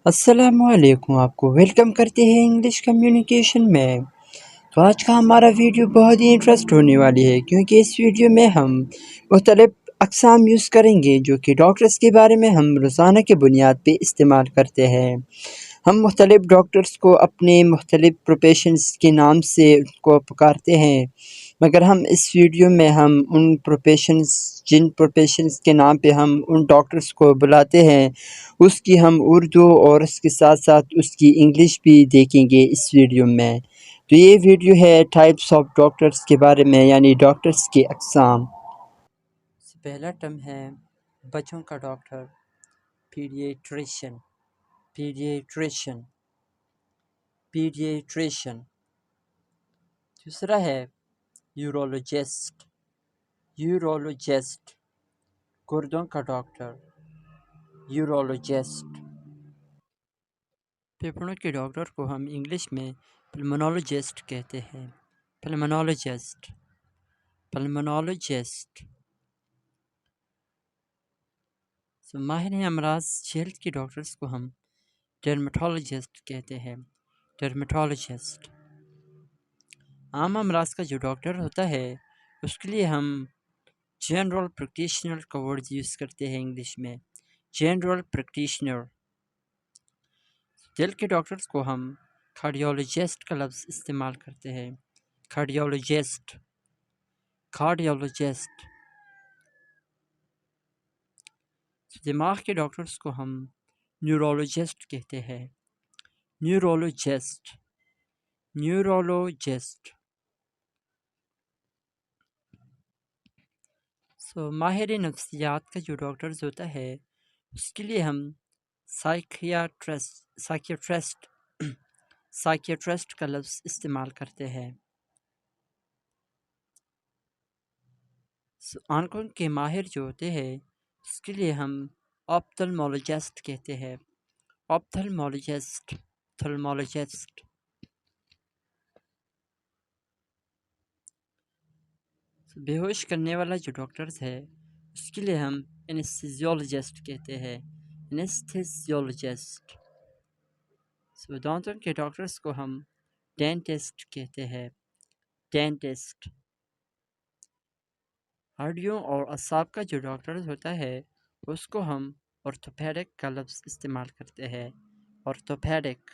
السلام علیکم، آپ کو ویلکم کرتے ہیں انگلش کمیونیکیشن میں۔ تو آج کا ہمارا ویڈیو بہت ہی انٹرسٹ ہونے والی ہے، کیونکہ اس ویڈیو میں ہم مختلف اقسام یوز کریں گے جو کہ ڈاکٹرز کے بارے میں ہم روزانہ کے بنیاد پہ استعمال کرتے ہیں۔ ہم مختلف ڈاکٹرز کو اپنے مختلف پروفیشنز کے نام سے ان کو پکارتے ہیں، مگر ہم اس ویڈیو میں ہم جن پروفیشنز کے نام پہ ہم ان ڈاکٹرز کو بلاتے ہیں، اس کی ہم اردو اور اس کے ساتھ ساتھ اس کی انگلش بھی دیکھیں گے اس ویڈیو میں۔ تو یہ ویڈیو ہے ٹائپس آف ڈاکٹرز کے بارے میں، یعنی ڈاکٹرز کے اقسام۔ پہلا ٹرم ہے بچوں کا ڈاکٹر، پیڈیٹریشین، پیڈیٹریشین، پیڈیٹریشین۔ دوسرا ہے یورولوجسٹ، یورولوجسٹ، گردوں کا ڈاکٹر، یورولوجسٹ۔ پھیپھڑوں کے ڈاکٹر کو ہم انگلش میں پلمونالوجسٹ کہتے ہیں، پلمونالوجسٹ، پلمونالوجسٹ۔ ماہر امراض جلد کے ڈاکٹرز کو ہم ڈرمیٹالوجسٹ کہتے ہیں، ڈرمیٹالوجسٹ۔ عام امراض کا جو ڈاکٹر ہوتا ہے اس کے لیے ہم جنرل پریکٹیشنر کا ورڈ یوز کرتے ہیں انگلش میں، جنرل پریکٹیشنر۔ دل کے ڈاکٹرز کو ہم کارڈیولوجسٹ کا لفظ استعمال کرتے ہیں، کارڈیولوجسٹ، کارڈیولوجسٹ۔ دماغ کے ڈاکٹرز کو ہم نیورولوجسٹ کہتے ہیں، نیورولوجسٹ، نیورولوجسٹ۔ ماہر نفسیات کا جو ڈاکٹرز ہوتا ہے اس کے لیے ہم سائکیٹرسٹ کا لفظ استعمال کرتے ہیں۔ آنکھوں کے ماہر جو ہوتے ہیں اس کے لیے ہم آپتھلمولوجسٹ کہتے ہیں، آپتھلمولوجسٹ، آپتھلمولوجسٹ۔ بے ہوش کرنے والا جو ڈاکٹرز ہے اس کے لیے ہم انستھیزیولوجسٹ کہتے ہیں، انستھیزیولوجسٹ۔ دانتوں کے ڈاکٹرز کو ہم ڈینٹسٹ کہتے ہیں، ڈینٹسٹ۔ ہڈیوں اور اعصاب کا جو ڈاکٹر ہوتا ہے اس کو ہم آرتھوپیڈک کا لفظ استعمال کرتے ہیں، آرتھوپیڈک۔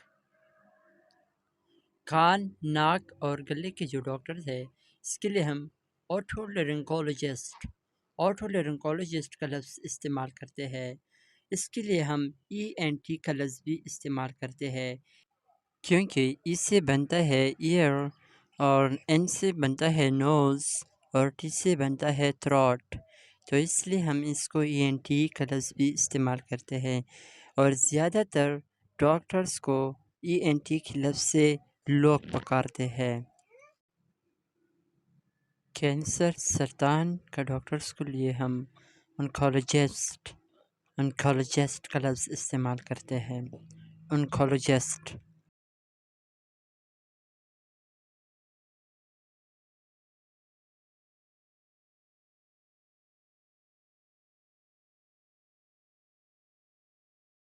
کان، ناک اور گلے کے جو ڈاکٹرز ہیں اس کے لیے ہم اوٹولرنگولوجسٹ، اوٹولرنگولوجسٹ کا لفظ استعمال کرتے ہیں۔ اس کے لیے ہم ENT کا لفظ بھی استعمال کرتے ہیں، کیونکہ ای سے بنتا ہے ایئر، اور N سے بنتا ہے نوز، اور T سے بنتا ہے تھروٹ، تو اس لیے ہم اس کو ENT کا لفظ بھی استعمال کرتے ہیں۔ اور زیادہ تر ڈاکٹرز کو ENT کے لفظ سے لوگ پکارتے ہیں۔ کینسر، سرطان کا ڈاکٹرز کے لیے ہم انکالوجسٹ کا لفظ استعمال کرتے ہیں، انکالوجسٹ۔